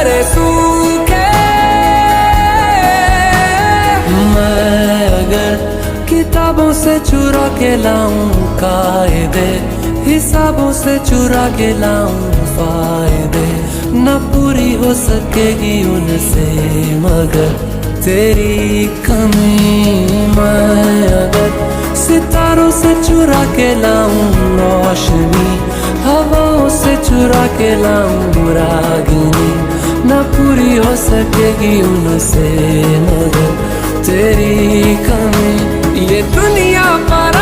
तेरे सूखे। मैं अगर किताबों से चुरा के लाऊं कायदे, हिसाबों से चुरा के लाऊं फायदे, न पूरी हो सकेगी उनसे मगर तेरी कमी। मैं अगर सितारों से चुरा के लाऊं रोशनी, हवाओं से चुरा के लाऊं रागिनी, न पूरी हो सकेगी उनसे मगर तेरी कमी। ये दुनिया पर